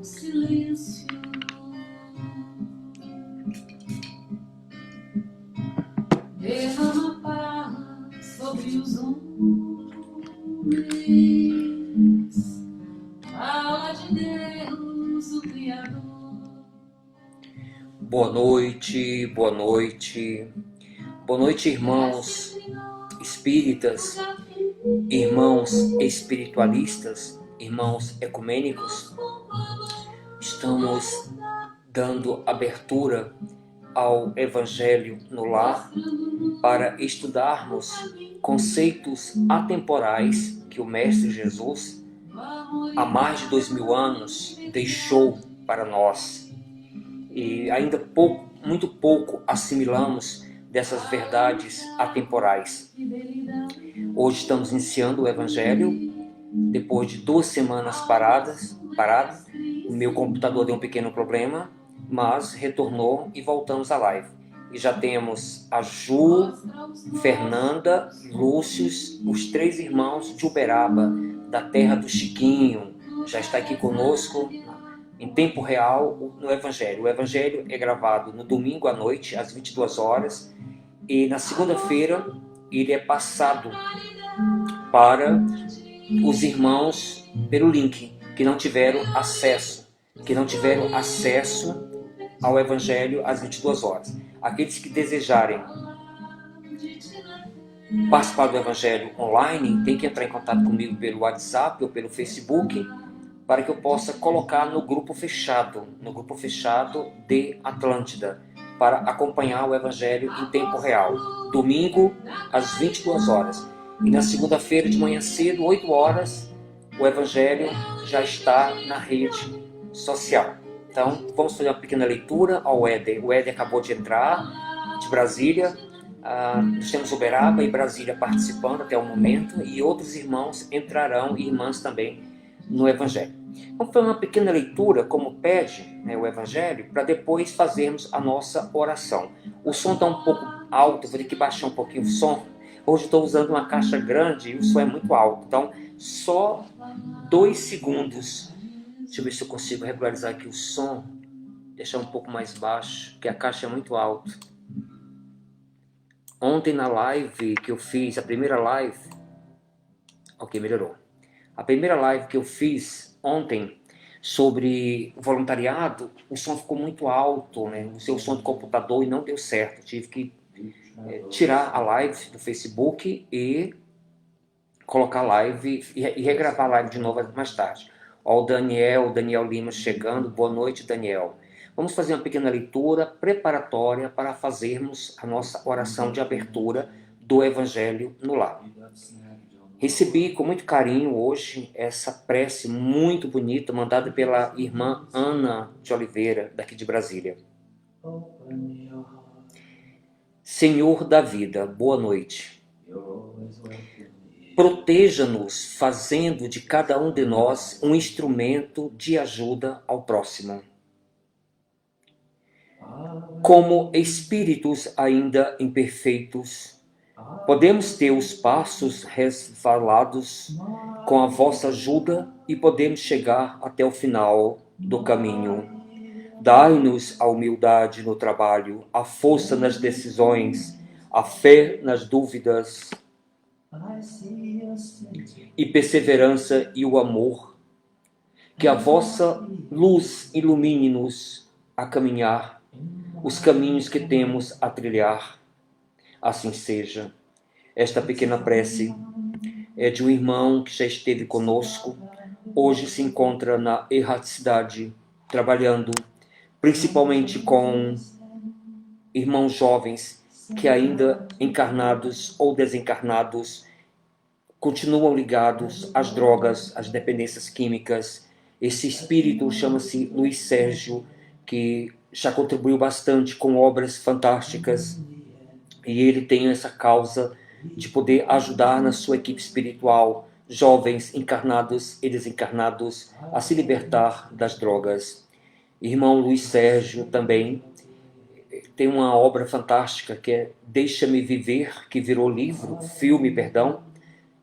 silêncio. Derrama paz sobre os homens. Fala de Deus, o Criador. Boa noite, boa noite. Boa noite, irmãos espíritas, irmãos espiritualistas, irmãos ecumênicos. Estamos dando abertura ao Evangelho no Lar para estudarmos conceitos atemporais que o Mestre Jesus, há mais de 2000 anos, deixou para nós. E ainda muito pouco assimilamos dessas verdades atemporais. Hoje estamos iniciando o Evangelho, depois de 2 semanas parado. O meu computador deu um pequeno problema, mas retornou e voltamos à live. E já temos a Ju, Fernanda, Lúcius, os 3 irmãos de Uberaba, da terra do Chiquinho, já está aqui conosco em tempo real no Evangelho. O Evangelho é gravado no domingo à noite, às 22 horas, e na segunda-feira ele é passado para os irmãos pelo link, que não tiveram acesso ao Evangelho às 22 horas. Aqueles que desejarem participar do Evangelho online, tem que entrar em contato comigo pelo WhatsApp ou pelo Facebook, para que eu possa colocar no grupo fechado de Atlântida, para acompanhar o Evangelho em tempo real. Domingo, às 22 horas. E na segunda-feira, de manhã cedo, 8 horas, o Evangelho já está na rede social. Então, vamos fazer uma pequena leitura ao Éder. O Éder acabou de entrar, de Brasília. Nós temos Uberaba e Brasília participando até o momento, e outros irmãos entrarão, e irmãs também, no Evangelho. Vamos fazer uma pequena leitura, como pede, o Evangelho, para depois fazermos a nossa oração. O som está um pouco alto, vou ter que baixar um pouquinho o som. Hoje estou usando uma caixa grande e o som é muito alto, então só 2 segundos. Deixa eu ver se eu consigo regularizar aqui o som, deixar um pouco mais baixo, porque a caixa é muito alta. Ontem na live que eu fiz, a primeira live, ok, melhorou. A primeira live que eu fiz ontem sobre voluntariado, o som ficou muito alto, o seu som do computador, e não deu certo. Tive que tirar a live do Facebook e colocar a live e regravar a live de novo mais tarde. Ó, o Daniel Lima chegando. Boa noite, Daniel. Vamos fazer uma pequena leitura preparatória para fazermos a nossa oração de abertura do Evangelho no Lar. Recebi com muito carinho hoje essa prece muito bonita, mandada pela irmã Ana de Oliveira, daqui de Brasília. Senhor da vida, boa noite. Proteja-nos, fazendo de cada um de nós um instrumento de ajuda ao próximo. Como espíritos ainda imperfeitos, podemos ter os passos resvalados com a vossa ajuda e podemos chegar até o final do caminho. Dai-nos a humildade no trabalho, a força nas decisões, a fé nas dúvidas e perseverança e o amor. Que a vossa luz ilumine-nos a caminhar os caminhos que temos a trilhar. Assim seja. Esta pequena prece é de um irmão que já esteve conosco, hoje se encontra na erraticidade, trabalhando principalmente com irmãos jovens que ainda encarnados ou desencarnados continuam ligados às drogas, às dependências químicas. Esse espírito chama-se Luiz Sérgio, que já contribuiu bastante com obras fantásticas, e ele tem essa causa de poder ajudar na sua equipe espiritual jovens encarnados e desencarnados a se libertar das drogas. Irmão Luiz Sérgio também tem uma obra fantástica que é Deixa-me Viver, que virou filme,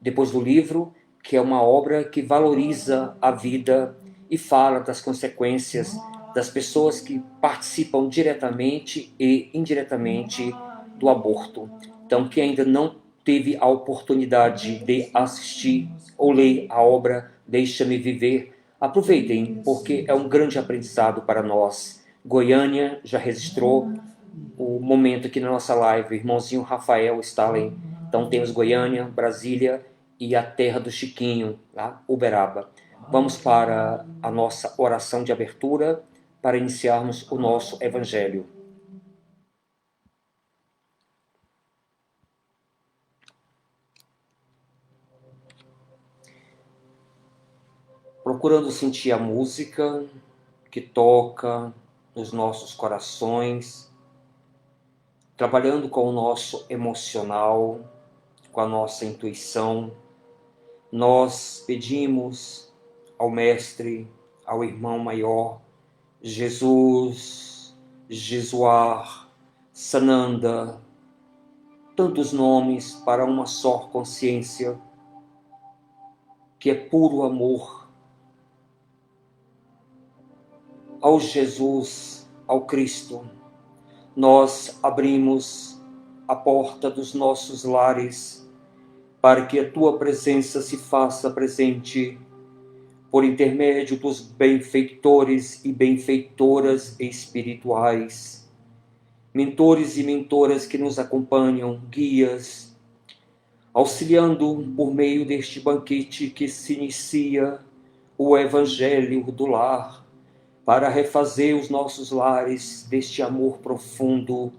depois do livro, que é uma obra que valoriza a vida e fala das consequências das pessoas que participam diretamente e indiretamente do aborto. Então, quem ainda não teve a oportunidade de assistir ou ler a obra Deixa-me Viver, aproveitem, porque é um grande aprendizado para nós. Goiânia já registrou o momento aqui na nossa live, o irmãozinho Rafael Stalin. Então temos Goiânia, Brasília e a terra do Chiquinho, lá, Uberaba. Vamos para a nossa oração de abertura para iniciarmos o nosso evangelho. Procurando sentir a música que toca nos nossos corações, trabalhando com o nosso emocional, com a nossa intuição, nós pedimos ao Mestre, ao Irmão Maior, Jesus, Jesuar, Sananda, tantos nomes para uma só consciência, que é puro amor, ao Jesus, ao Cristo. Nós abrimos a porta dos nossos lares para que a tua presença se faça presente por intermédio dos benfeitores e benfeitoras espirituais, mentores e mentoras que nos acompanham, guias, auxiliando por meio deste banquete que se inicia o Evangelho do Lar, para refazer os nossos lares deste amor profundo,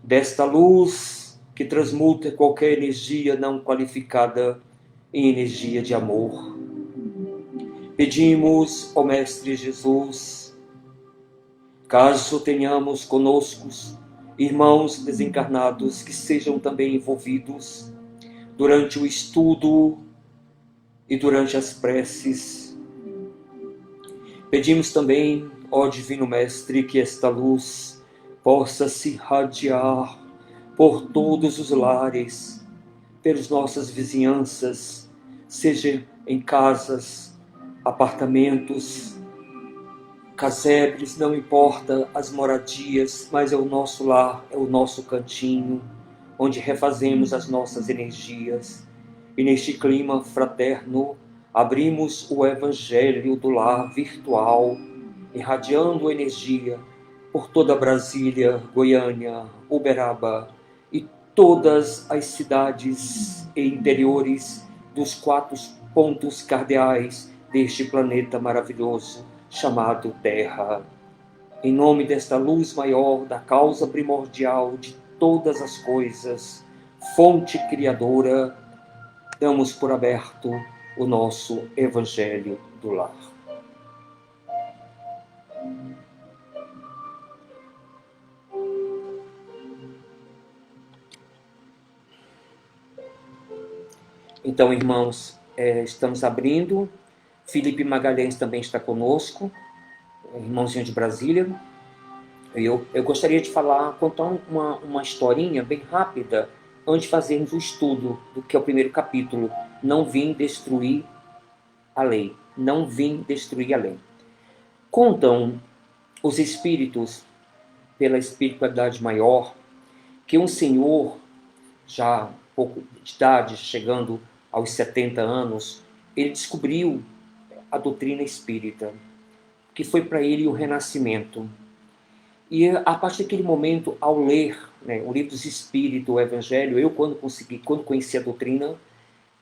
desta luz que transmuta qualquer energia não qualificada em energia de amor. Pedimos, ó Mestre Jesus, caso tenhamos conosco irmãos desencarnados que sejam também envolvidos durante o estudo e durante as preces. Pedimos também, ó Divino Mestre, que esta luz possa se irradiar por todos os lares, pelas nossas vizinhanças, seja em casas, apartamentos, casebres, não importa as moradias, mas é o nosso lar, é o nosso cantinho, onde refazemos as nossas energias. E neste clima fraterno, abrimos o Evangelho do Lar virtual, irradiando energia por toda Brasília, Goiânia, Uberaba e todas as cidades e interiores dos 4 pontos cardeais deste planeta maravilhoso chamado Terra. Em nome desta luz maior, da causa primordial de todas as coisas, fonte criadora, damos por aberto o nosso Evangelho do Lar. Então, irmãos, estamos abrindo. Felipe Magalhães também está conosco, irmãozinho de Brasília. Eu gostaria de contar uma historinha bem rápida antes de fazermos o estudo do que é o primeiro capítulo. Não vim destruir a lei. Não vim destruir a lei. Contam os espíritos, pela espiritualidade maior, que um senhor, já pouco de idade, chegando aos 70 anos, ele descobriu a doutrina espírita, que foi para ele o renascimento. E a partir daquele momento, ao ler o livro dos Espíritos, o Evangelho, eu quando conheci a doutrina,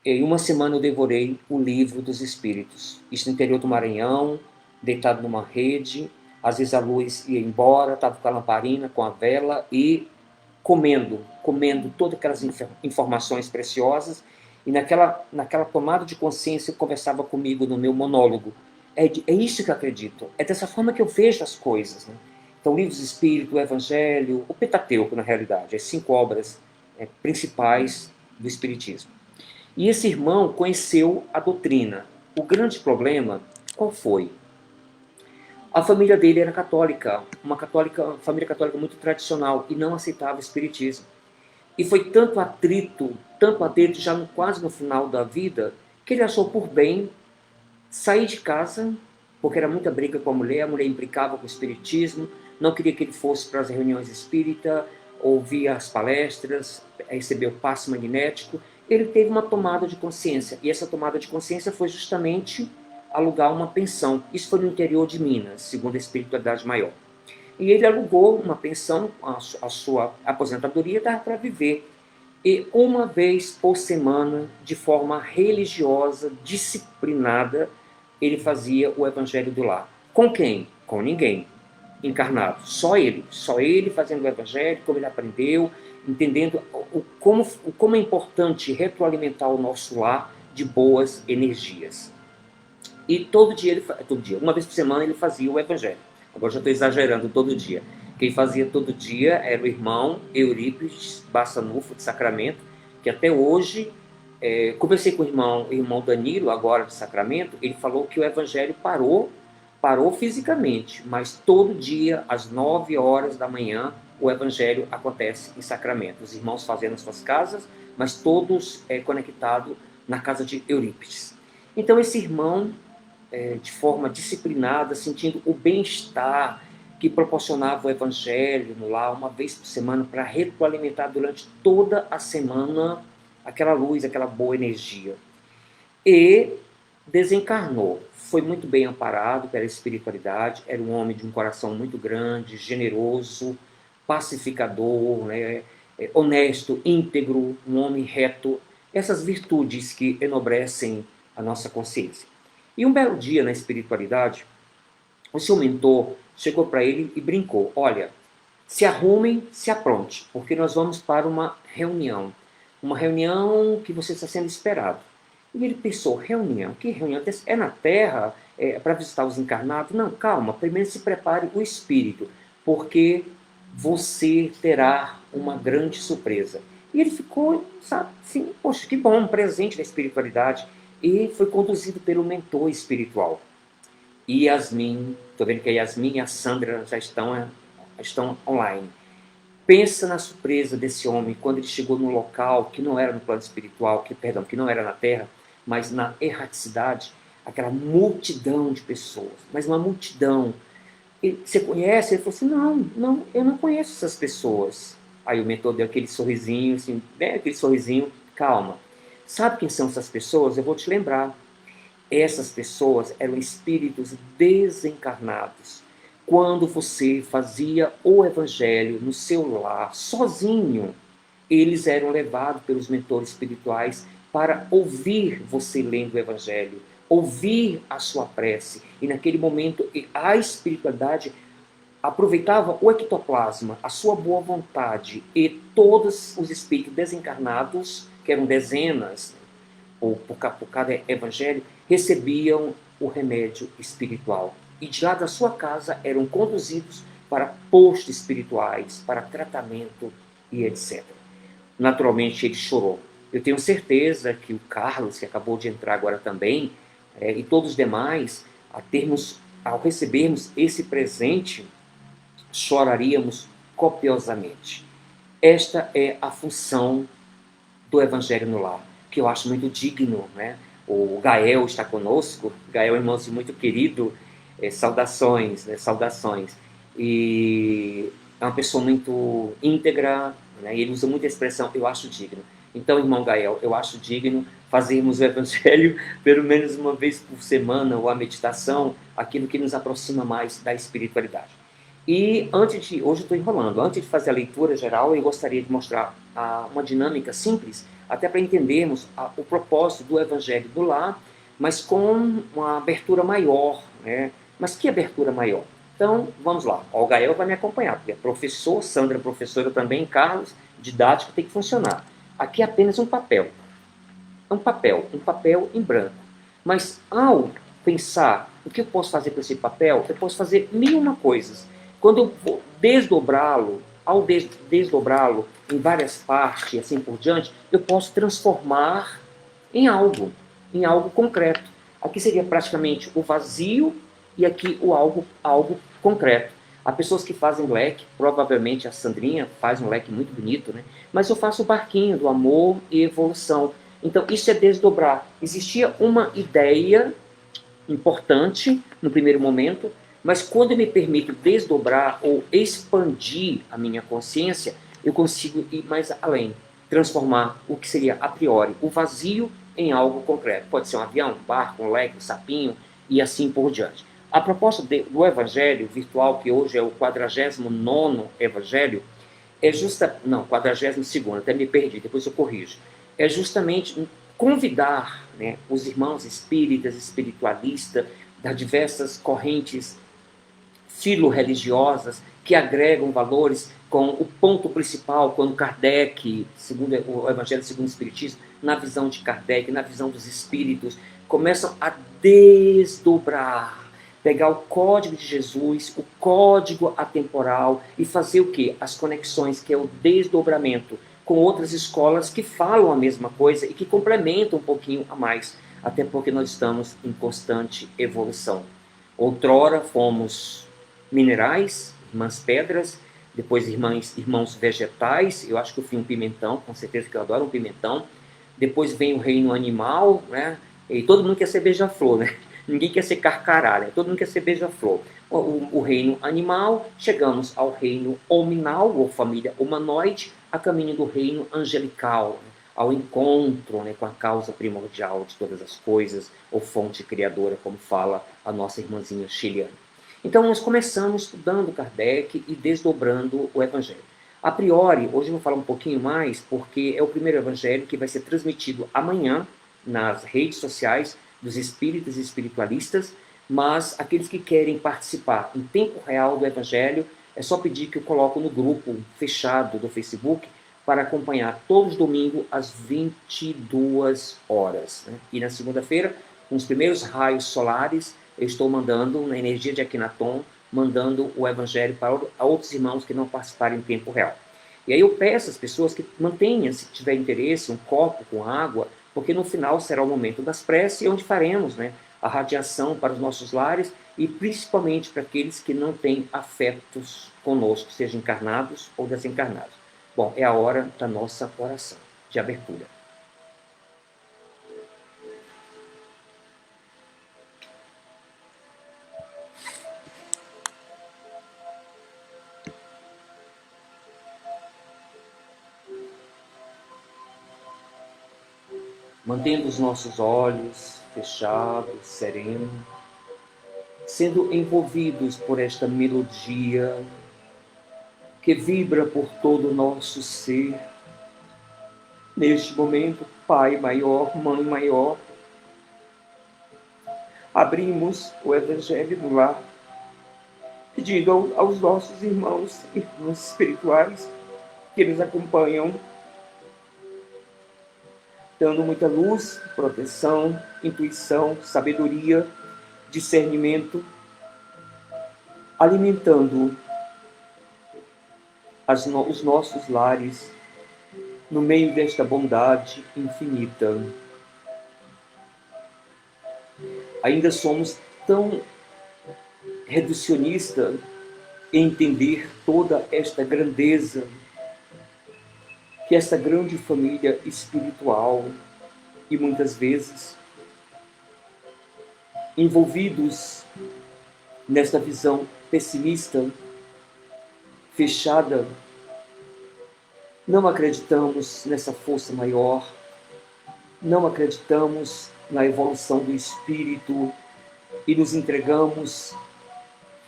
em uma semana eu devorei o livro dos Espíritos. Isso no interior do Maranhão, deitado numa rede, às vezes a luz ia embora, estava com a lamparina, com a vela e comendo todas aquelas informações preciosas. E naquela tomada de consciência eu conversava comigo no meu monólogo. É isso que eu acredito. É dessa forma que eu vejo as coisas. Né? Então, livros de Espírito, o Evangelho, o Pentateuco, na realidade, as 5 obras principais do Espiritismo. E esse irmão conheceu a doutrina. O grande problema, qual foi? A família dele era católica, uma família católica muito tradicional, e não aceitava o Espiritismo. E foi tanto atrito, quase no final da vida, que ele achou por bem sair de casa porque era muita briga com a mulher implicava com o espiritismo, não queria que ele fosse para as reuniões espíritas, ouvir as palestras, receber o passe magnético. Ele teve uma tomada de consciência, e essa tomada de consciência foi justamente alugar uma pensão. Isso foi no interior de Minas, segundo a espiritualidade maior. E ele alugou uma pensão, a sua aposentadoria dava para viver. E uma vez por semana, de forma religiosa, disciplinada, ele fazia o evangelho do lar. Com quem? Com ninguém encarnado. Só ele fazendo o evangelho, como ele aprendeu, entendendo como é importante retroalimentar o nosso lar de boas energias. E todo dia, uma vez por semana, ele fazia o evangelho. Agora já estou exagerando, todo dia. Quem fazia todo dia era o irmão Eurípides Bassanufo, de Sacramento, que até hoje, conversei com o irmão Danilo, agora de Sacramento, ele falou que o evangelho parou fisicamente, mas todo dia, às 9 horas da manhã, o evangelho acontece em Sacramento. Os irmãos fazendo nas suas casas, mas todos conectados na casa de Eurípides. Então esse irmão, de forma disciplinada, sentindo o bem-estar que proporcionava o evangelho no lar, uma vez por semana, para retroalimentar durante toda a semana aquela luz, aquela boa energia. E desencarnou. Foi muito bem amparado pela espiritualidade, era um homem de um coração muito grande, generoso, pacificador, né? Honesto, íntegro, um homem reto, essas virtudes que enobrecem a nossa consciência. E um belo dia na espiritualidade, o seu mentor chegou para ele e brincou: olha, se arrumem, se apronte, porque nós vamos para uma reunião que você está sendo esperado. E ele pensou: reunião? Que reunião? É na Terra? É para visitar os encarnados? Não, calma, primeiro se prepare o espírito, porque você terá uma grande surpresa. E ele ficou, sabe, assim, poxa, que bom, um presente da espiritualidade. E foi conduzido pelo mentor espiritual. E Yasmin, estou vendo que a Yasmin e a Sandra já estão online. Pensa na surpresa desse homem quando ele chegou num local que não era no plano espiritual, que não era na Terra, mas na erraticidade, aquela multidão de pessoas, mas uma multidão. Você conhece? Ele falou assim: não, eu não conheço essas pessoas. Aí o mentor deu aquele sorrisinho, assim, bem aquele sorrisinho: calma. Sabe quem são essas pessoas? Eu vou te lembrar. Essas pessoas eram espíritos desencarnados. Quando você fazia o evangelho no seu lar, sozinho, eles eram levados pelos mentores espirituais para ouvir você lendo o evangelho, ouvir a sua prece. E naquele momento a espiritualidade aproveitava o ectoplasma, a sua boa vontade, e todos os espíritos desencarnados, que eram dezenas, ou por cada evangelho, recebiam o remédio espiritual. E de lá da sua casa eram conduzidos para postos espirituais, para tratamento e etc. Naturalmente ele chorou. Eu tenho certeza que o Carlos, que acabou de entrar agora também, e todos os demais, ao recebermos esse presente, choraríamos copiosamente. Esta é a função do Evangelho no Lar, que eu acho muito digno, né? O Gael está conosco. Gael é um irmãozinho muito querido. Saudações, né? Saudações. E é uma pessoa muito íntegra, né? E ele usa muita expressão: eu acho digno. Então, irmão Gael, eu acho digno fazermos o Evangelho pelo menos uma vez por semana, ou a meditação, aquilo que nos aproxima mais da espiritualidade. E hoje eu estou enrolando, antes de fazer a leitura geral, eu gostaria de mostrar uma dinâmica simples, até para entendermos o propósito do Evangelho do Lar, mas com uma abertura maior, né? Mas que abertura maior? Então, vamos lá. O Gael vai me acompanhar, porque é professor, Sandra é professora também, Carlos, didático, tem que funcionar. Aqui é apenas um papel. É um papel em branco. Mas ao pensar o que eu posso fazer com esse papel, eu posso fazer 1001 coisas. Quando eu vou desdobrá-lo, ao desdobrá-lo em várias partes e assim por diante, eu posso transformar em algo concreto. Aqui seria praticamente o vazio e aqui o algo concreto. Há pessoas que fazem leque, provavelmente a Sandrinha faz um leque muito bonito, né? Mas eu faço o barquinho do amor e evolução. Então isso é desdobrar. Existia uma ideia importante no primeiro momento, mas quando eu me permito desdobrar ou expandir a minha consciência, eu consigo ir mais além, transformar o que seria a priori o vazio em algo concreto. Pode ser um avião, um barco, um leque, um sapinho e assim por diante. A proposta do Evangelho virtual, que hoje é o 49º Evangelho, é justa, não, 42º, até me perdi, depois eu corrijo. É justamente convidar, né, os irmãos espíritas, espiritualistas, das diversas correntes filo-religiosas que agregam valores com o ponto principal, quando Kardec, segundo o Evangelho segundo o Espiritismo, na visão de Kardec, na visão dos espíritos, começam a desdobrar, pegar o código de Jesus, o código atemporal e fazer o quê? As conexões, que é o desdobramento com outras escolas que falam a mesma coisa e que complementam um pouquinho a mais, até porque nós estamos em constante evolução. Outrora fomos minerais, irmãs pedras, depois irmãos vegetais, eu acho que eu fui um pimentão, com certeza que eu adoro um pimentão. Depois vem o reino animal, né? E todo mundo quer ser beija-flor, né? Ninguém quer ser carcará, né? Todo mundo quer ser beija-flor. O reino animal, chegamos ao reino hominal, ou família humanoide, a caminho do reino angelical, né? Ao encontro, né, com a causa primordial de todas as coisas, ou fonte criadora, como fala a nossa irmãzinha Chiliane. Então, nós começamos estudando Kardec e desdobrando o Evangelho. A priori, hoje eu vou falar um pouquinho mais, porque é o primeiro Evangelho que vai ser transmitido amanhã nas redes sociais dos espíritas e espiritualistas, mas aqueles que querem participar em tempo real do Evangelho, é só pedir que eu coloque no grupo fechado do Facebook para acompanhar todos os domingos às 22 horas. Né? E na segunda-feira, com os primeiros raios solares, eu estou mandando, na energia de Akhenaton, mandando o Evangelho para outros irmãos que não participarem em tempo real. E aí eu peço às pessoas que mantenham, se tiver interesse, um copo com água, porque no final será o momento das preces, onde faremos, né, a radiação para os nossos lares e principalmente para aqueles que não têm afetos conosco, sejam encarnados ou desencarnados. Bom, é a hora da nossa oração de abertura. Mantendo os nossos olhos fechados, serenos, sendo envolvidos por esta melodia que vibra por todo o nosso ser. Neste momento, Pai maior, Mãe maior, abrimos o Evangelho no lar, pedindo aos nossos irmãos e irmãs espirituais que nos acompanham, dando muita luz, proteção, intuição, sabedoria, discernimento, alimentando os nossos lares no meio desta bondade infinita. Ainda somos tão reducionistas em entender toda esta grandeza que esta grande família espiritual, e muitas vezes envolvidos nesta visão pessimista, fechada, não acreditamos nessa força maior, não acreditamos na evolução do espírito e nos entregamos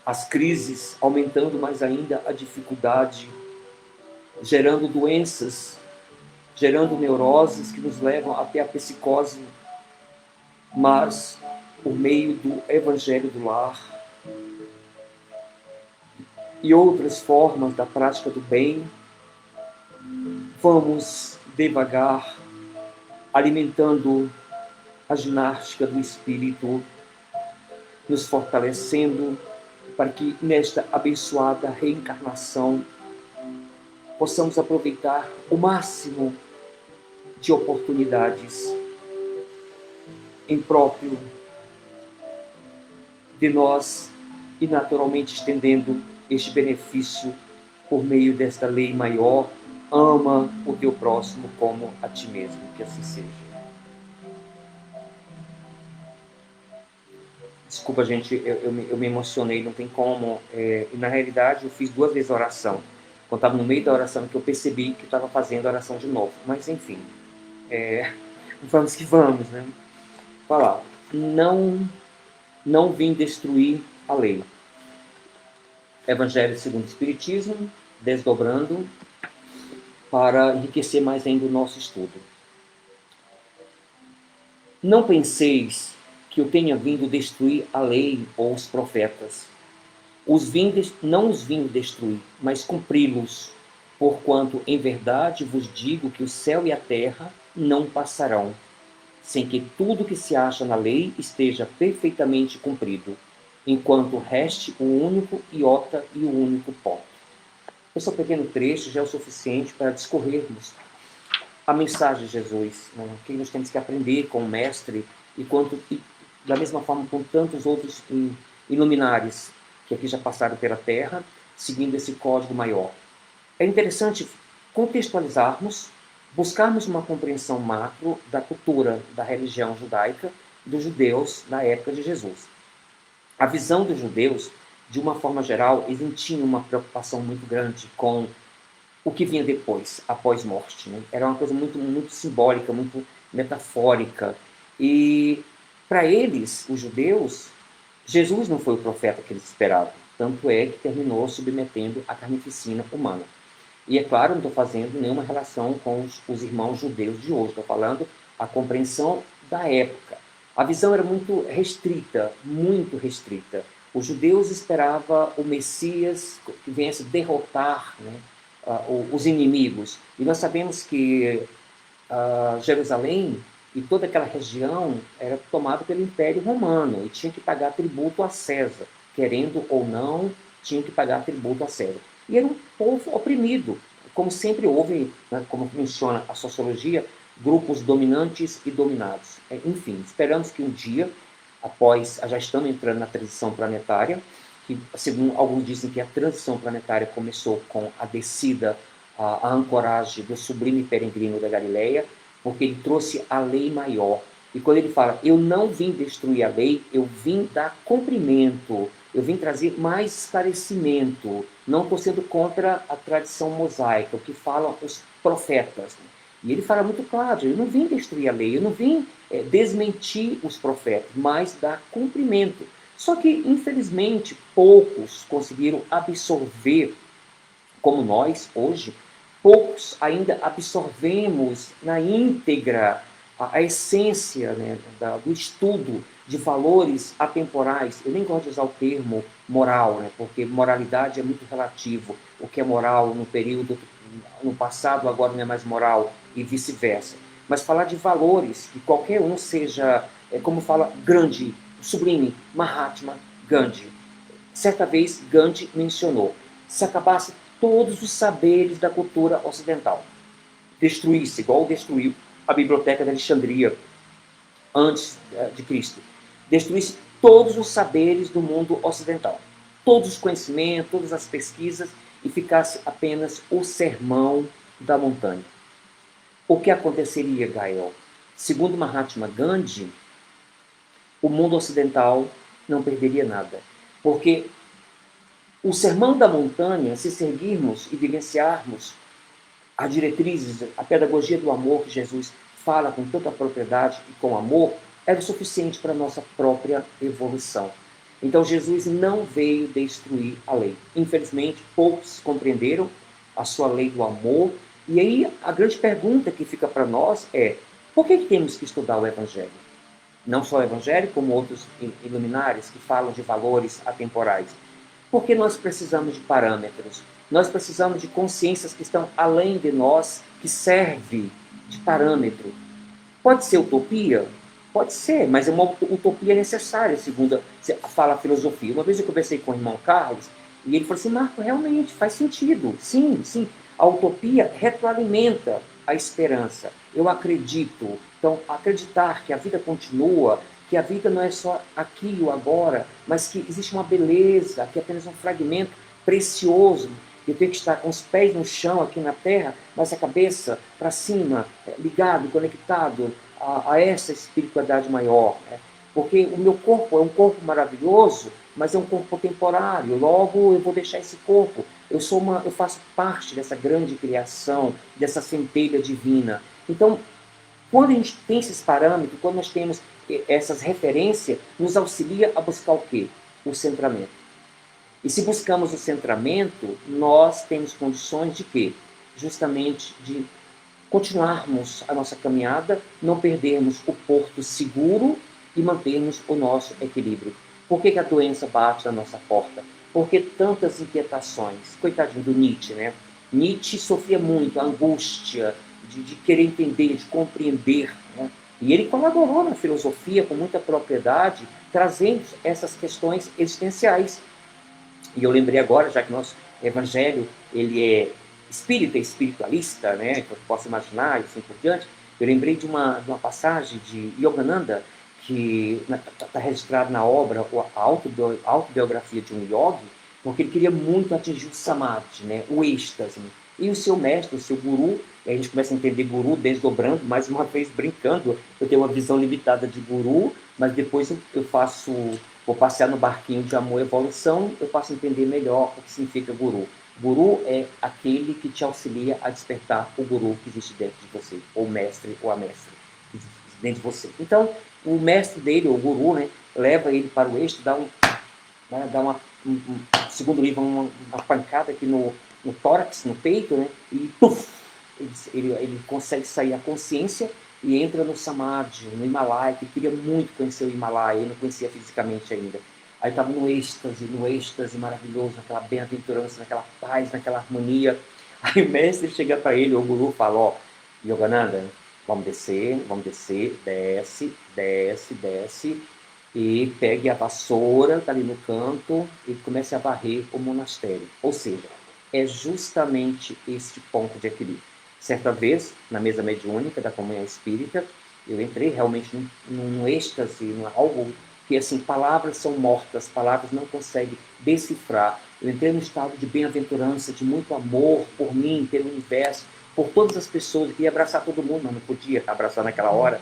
às crises, aumentando mais ainda a dificuldade, gerando doenças, gerando neuroses que nos levam até a psicose, mas por meio do Evangelho do Lar e outras formas da prática do bem, vamos devagar alimentando a ginástica do espírito, nos fortalecendo para que nesta abençoada reencarnação possamos aproveitar o máximo de oportunidades em próprio de nós e naturalmente estendendo este benefício por meio desta lei maior: ama o teu próximo como a ti mesmo. Que assim seja. Desculpa, gente, eu me emocionei, não tem como. E na realidade, eu fiz 2 vezes a oração. Quando estava no meio da oração, que eu percebi que estava fazendo a oração de novo. Mas, enfim, vamos que vamos, né? Falar, não vim destruir a lei. Evangelho segundo o Espiritismo, desdobrando, para enriquecer mais ainda o nosso estudo. Não penseis que eu tenha vindo destruir a lei ou os profetas. Não os vim destruir, mas cumpri-los, porquanto em verdade vos digo que o céu e a terra não passarão, sem que tudo que se acha na lei esteja perfeitamente cumprido, enquanto reste o único iota e o único ponto. Esse pequeno trecho já é o suficiente para discorrermos a mensagem de Jesus, né? Que nós temos que aprender com o Mestre, e da mesma forma com tantos outros iluminares que aqui já passaram pela Terra, seguindo esse código maior. É interessante contextualizarmos, buscarmos uma compreensão macro da cultura da religião judaica dos judeus na época de Jesus. A visão dos judeus, de uma forma geral, eles não tinham uma preocupação muito grande com o que vinha depois, após morte. Né? Era uma coisa muito, muito simbólica, muito metafórica. E para eles, os judeus, Jesus não foi o profeta que eles esperavam. Tanto é que terminou submetendo a carnificina humana. E é claro, não estou fazendo nenhuma relação com os irmãos judeus de hoje. Estou falando a compreensão da época. A visão era muito restrita, muito restrita. Os judeus esperavam o Messias que viesse derrotar, né, os inimigos. E nós sabemos que Jerusalém e toda aquela região era tomada pelo Império Romano e tinha que pagar tributo a César. Querendo ou não, tinha que pagar tributo a César. E era um povo oprimido. Como sempre houve, né, como menciona a sociologia, grupos dominantes e dominados. Enfim, esperamos que um dia, após, já estamos entrando na transição planetária, que, segundo alguns dizem que a transição planetária começou com a descida, a ancoragem do sublime peregrino da Galileia, porque ele trouxe a lei maior. E quando ele fala, eu não vim destruir a lei, eu vim dar cumprimento, eu vim trazer mais esclarecimento. Não estou sendo contra a tradição mosaica, o que falam os profetas. E ele fala muito claro, eu não vim destruir a lei, eu não vim desmentir os profetas, mas dar cumprimento. Só que, infelizmente, poucos conseguiram absorver, como nós, hoje, poucos ainda absorvemos na íntegra a essência, né, do estudo de valores atemporais. Eu nem gosto de usar o termo moral, né, porque moralidade é muito relativo. O que é moral no período, no passado, agora não é mais moral, e vice-versa. Mas falar de valores, que qualquer um seja, como fala, grande, sublime, Mahatma Gandhi. Certa vez, Gandhi mencionou, se acabasse todos os saberes da cultura ocidental, destruísse, igual destruiu a Biblioteca de Alexandria antes de Cristo, destruísse todos os saberes do mundo ocidental, todos os conhecimentos, todas as pesquisas, e ficasse apenas o sermão da montanha. O que aconteceria, Gael? Segundo Mahatma Gandhi, o mundo ocidental não perderia nada, porque o sermão da montanha, se seguirmos e vivenciarmos as diretrizes, a pedagogia do amor que Jesus fala com tanta propriedade e com amor, era o suficiente para a nossa própria evolução. Então Jesus não veio destruir a lei. Infelizmente, poucos compreenderam a sua lei do amor. E aí a grande pergunta que fica para nós é, por que temos que estudar o Evangelho? Não só o Evangelho, como outros iluminares que falam de valores atemporais. Porque nós precisamos de parâmetros. Nós precisamos de consciências que estão além de nós, que servem de parâmetro. Pode ser utopia? Pode ser, mas é uma utopia necessária, segundo fala a filosofia. Uma vez eu conversei com o irmão Carlos, e ele falou assim, Marco, realmente faz sentido. Sim, sim. A utopia retroalimenta a esperança. Eu acredito. Então, acreditar que a vida continua, que a vida não é só aqui e o agora, mas que existe uma beleza, que é apenas um fragmento precioso. Eu tenho que estar com os pés no chão aqui na terra, mas a cabeça para cima, ligado, conectado a essa espiritualidade maior. Né? Porque o meu corpo é um corpo maravilhoso, mas é um corpo temporário. Logo, eu vou deixar esse corpo. Eu faço parte dessa grande criação, dessa centelha divina. Então, quando a gente tem esses parâmetros, quando nós temos essas referências, nos auxilia a buscar o quê? O centramento. E se buscamos o centramento, nós temos condições de quê? Justamente de continuarmos a nossa caminhada, não perdermos o porto seguro e mantermos o nosso equilíbrio. Por que a doença bate na nossa porta? Por que tantas inquietações? Coitadinho do Nietzsche, né? Nietzsche sofria muito, a angústia de querer entender, de compreender, né? E ele colaborou na filosofia com muita propriedade, trazendo essas questões existenciais. E eu lembrei agora, já que nosso evangelho ele é espírita, espiritualista, né, que eu posso imaginar e assim por diante, eu lembrei de uma passagem de Yogananda, que está registrado na obra a autobiografia de um yogi, porque ele queria muito atingir o samadhi, né, o êxtase. E o seu mestre, o seu guru, a gente começa a entender guru desdobrando, mais uma vez brincando, eu tenho uma visão limitada de guru, mas depois eu vou passear no barquinho de amor e evolução, eu passo a entender melhor o que significa guru. Guru é aquele que te auxilia a despertar o guru que existe dentro de você, ou mestre ou a mestre que existe dentro de você. Então, o mestre dele, o guru, né, leva ele para o eixo, dá segundo o livro, uma pancada aqui no tórax, no peito, né, e puff, ele consegue sair a consciência e entra no Samadhi, no Himalaia, que queria muito conhecer o Himalaia, ele não conhecia fisicamente ainda. Aí estava no êxtase maravilhoso, naquela bem-aventurança, naquela paz, naquela harmonia. Aí o mestre chega para ele, o guru fala, ó, Yogananda, vamos descer, desce, desce, e pegue a vassoura, tá ali no canto, e comece a varrer o monastério. Ou seja, é justamente este ponto de equilíbrio. Certa vez, na mesa mediúnica da comunhão espírita, eu entrei realmente num êxtase, num algo que, assim, palavras são mortas, palavras não conseguem decifrar. Eu entrei num estado de bem-aventurança, de muito amor por mim, pelo universo, por todas as pessoas. Eu queria abraçar todo mundo, mas não podia abraçar naquela hora.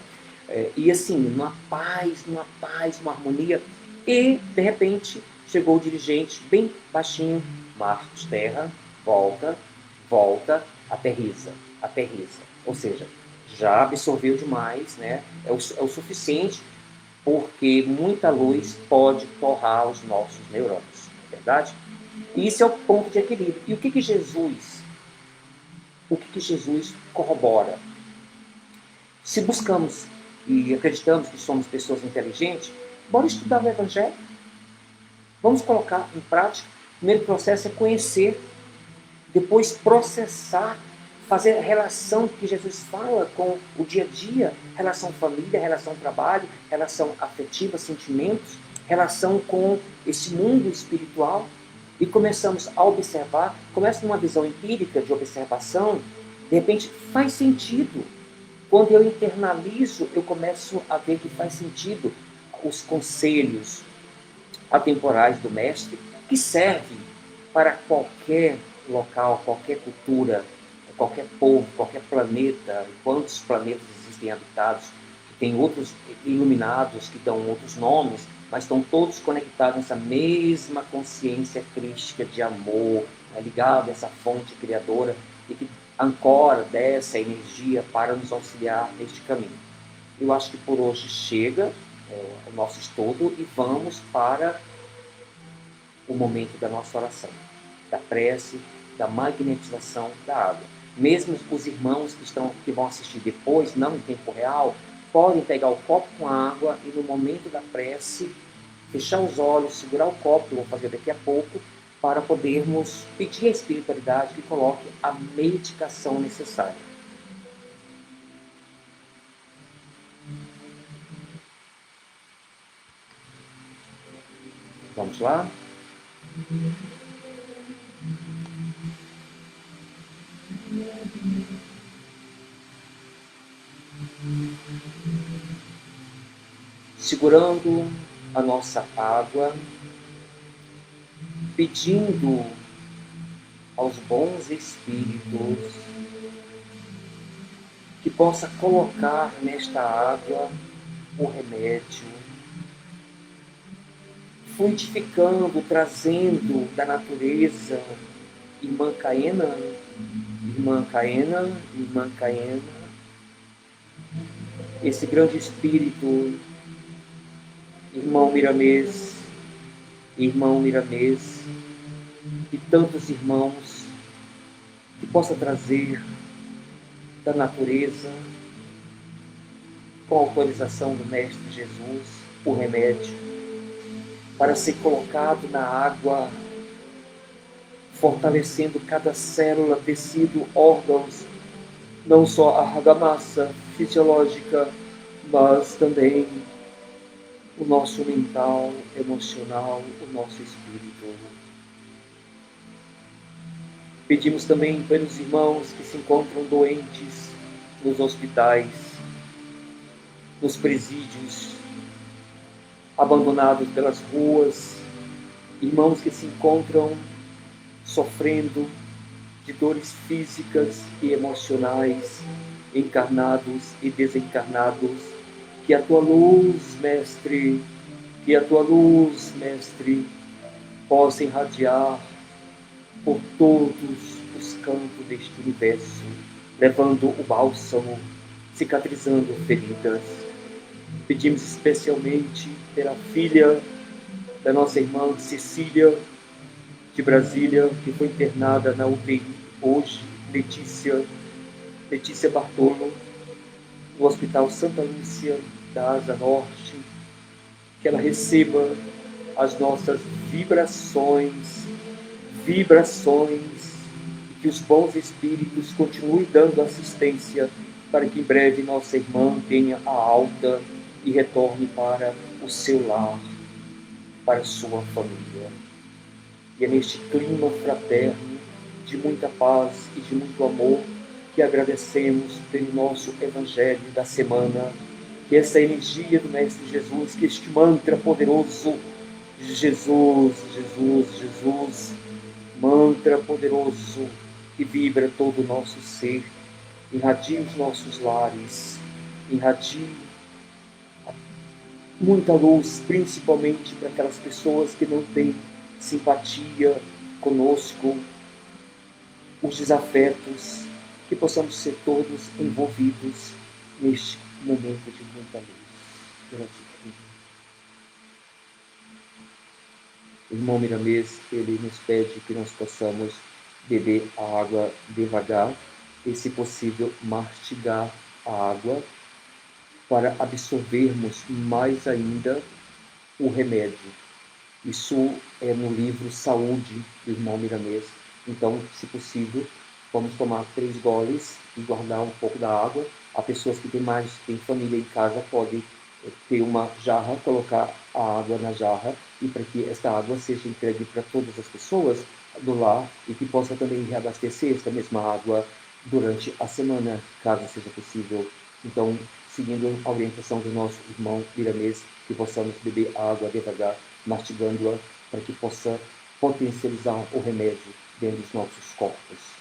E assim, numa paz, uma harmonia. E, de repente, chegou o dirigente, bem baixinho, Marcos Terra, volta, aterriza. Ou seja, já absorveu demais, né? É o suficiente, porque muita luz pode torrar os nossos neurônios, não é verdade? E isso é o ponto de equilíbrio. E o que Jesus corrobora? Se buscamos e acreditamos que somos pessoas inteligentes, bora estudar o Evangelho. Vamos colocar em prática. O primeiro processo é conhecer, depois processar, fazer a relação que Jesus fala com o dia a dia, relação família, relação trabalho, relação afetiva, sentimentos, relação com esse mundo espiritual. E começamos a observar, começa numa visão empírica de observação, de repente faz sentido. Quando eu internalizo, eu começo a ver que faz sentido os conselhos atemporais do Mestre, que servem para qualquer local, qualquer cultura, qualquer povo, qualquer planeta. Quantos planetas existem habitados, que tem outros iluminados, que dão outros nomes, mas estão todos conectados nessa mesma consciência crística de amor, ligado a essa fonte criadora, e que ancora dessa energia para nos auxiliar neste caminho. Eu acho que por hoje chega o nosso estudo e vamos para o momento da nossa oração, da prece, da magnetização da água. Mesmo os irmãos que vão assistir depois, não em tempo real, podem pegar o copo com água e no momento da prece, fechar os olhos, segurar o copo, que eu vou fazer daqui a pouco, para podermos pedir à espiritualidade que coloque a medicação necessária. Vamos lá? Segurando a nossa água, pedindo aos bons espíritos que possa colocar nesta água o remédio, fluidificando, trazendo da natureza. Irmã Caena, irmã Caena, irmã Caena, esse grande espírito, irmão Miramês, e tantos irmãos, que possa trazer da natureza, com autorização do Mestre Jesus, o remédio, para ser colocado na água, fortalecendo cada célula, tecido, órgãos, não só a argamassa fisiológica, mas também o nosso mental, emocional, o nosso espírito. Pedimos também pelos irmãos que se encontram doentes nos hospitais, nos presídios, abandonados pelas ruas, irmãos que se encontram sofrendo de dores físicas e emocionais, encarnados e desencarnados. Que a tua luz, Mestre, possa irradiar por todos os cantos deste universo, levando o bálsamo, cicatrizando feridas. Pedimos especialmente pela filha da nossa irmã Cecília, de Brasília, que foi internada na UTI hoje, Letícia Bartolo, no Hospital Santa Lúcia da Asa Norte, que ela receba as nossas vibrações, e que os bons espíritos continuem dando assistência para que em breve nossa irmã tenha a alta e retorne para o seu lar, para a sua família. E é neste clima fraterno, de muita paz e de muito amor, que agradecemos pelo nosso Evangelho da semana, que essa energia do Mestre Jesus, que este mantra poderoso, Jesus, Jesus, Jesus, mantra poderoso que vibra todo o nosso ser, irradie os nossos lares, irradie muita luz, principalmente para aquelas pessoas que não têm simpatia conosco, os desafetos, que possamos ser todos envolvidos neste momento de muita luz. Gratidão. O irmão Miramês, ele nos pede que nós possamos beber a água devagar e, se possível, mastigar a água para absorvermos mais ainda o remédio. Isso é no livro Saúde, do irmão Miramês. Então, se possível, vamos tomar 3 goles e guardar um pouco da água. Há pessoas que têm família em casa, podem ter uma jarra, colocar a água na jarra, e para que esta água seja entregue para todas as pessoas do lar e que possa também reabastecer esta mesma água durante a semana, caso seja possível. Então, seguindo a orientação do nosso irmão Miramês, que possamos beber a água devagar, mastigando-a, para que possa potencializar o remédio dentro dos nossos corpos.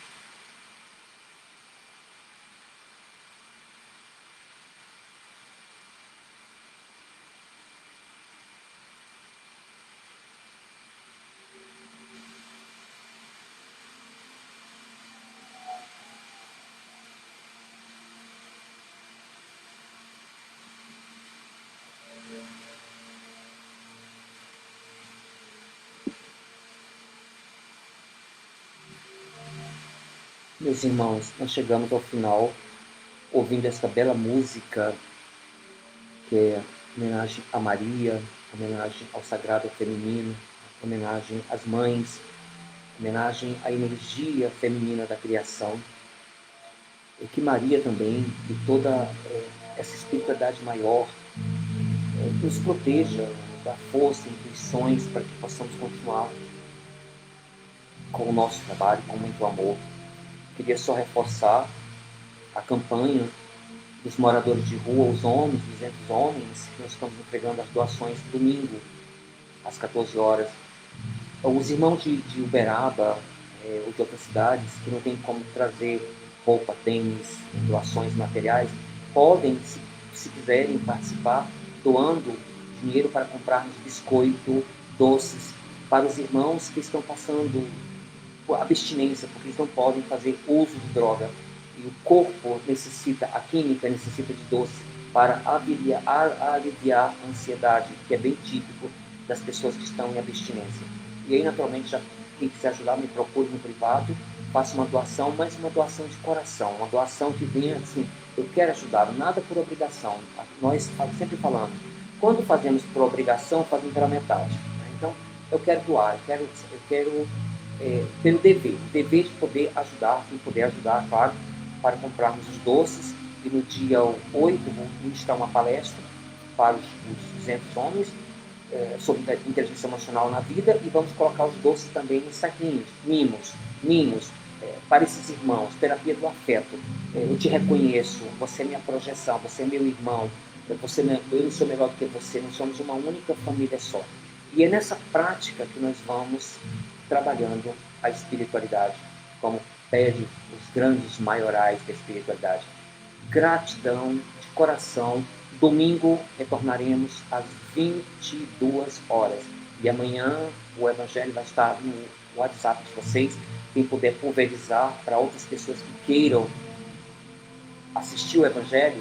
Meus irmãos, nós chegamos ao final ouvindo esta bela música, que é homenagem a Maria, homenagem ao Sagrado Feminino, homenagem às mães, homenagem à energia feminina da criação. E que Maria também, e toda essa espiritualidade maior, nos proteja, nos dá força, intuições, para que possamos continuar com o nosso trabalho, com muito amor. Queria só reforçar a campanha dos moradores de rua, os homens, 200 homens, que nós estamos entregando as doações domingo, às 14 horas. Os irmãos de Uberaba, ou de outras cidades, que não tem como trazer roupa, tênis, doações materiais, podem, se quiserem participar, doando dinheiro para comprarmos biscoito, doces para os irmãos que estão passando por abstinência, porque eles não podem fazer uso de droga. E o corpo necessita, a química necessita de doce para aliviar a ansiedade, que é bem típico das pessoas que estão em abstinência. E aí, naturalmente, já quem quiser ajudar, me procure no privado, faça uma doação, mas uma doação de coração, uma doação que venha assim, eu quero ajudar, nada por obrigação. Nós sempre falamos, quando fazemos por obrigação, fazemos pela metade. Então, eu quero doar, eu quero ter o dever de poder ajudar, quem puder ajudar, claro, para comprarmos os doces. E no dia 8 vou ministrar uma palestra para os 200 homens sobre inteligência emocional na vida, e vamos colocar os doces também em saquinhos, mimos, para esses irmãos, terapia do afeto. Eu te reconheço, você é minha projeção, você é meu irmão, eu não sou melhor do que você, nós somos uma única família só. E é nessa prática que nós vamos trabalhando a espiritualidade, como pede os grandes maiorais da espiritualidade. Gratidão de coração. Domingo retornaremos às 22 horas. E amanhã o Evangelho vai estar no WhatsApp de vocês. Quem puder pulverizar para outras pessoas que queiram assistir o Evangelho,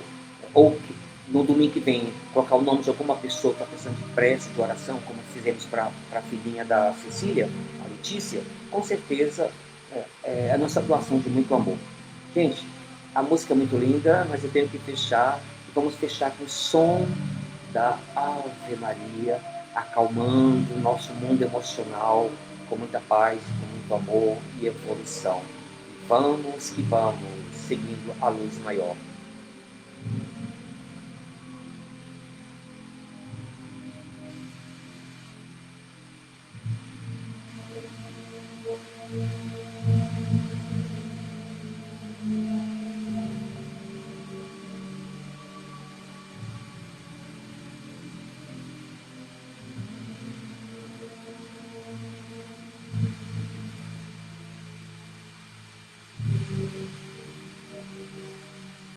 ou que no domingo que vem colocar o nome de alguma pessoa que está precisando de prece, de oração, como fizemos para a filhinha da Cecília, a Letícia, com certeza é a nossa doação de muito amor. Gente, a música é muito linda, mas eu tenho que fechar. E vamos fechar com o som da Ave Maria, acalmando o nosso mundo emocional, com muita paz, com muito amor e evolução. Vamos que vamos, seguindo a luz maior.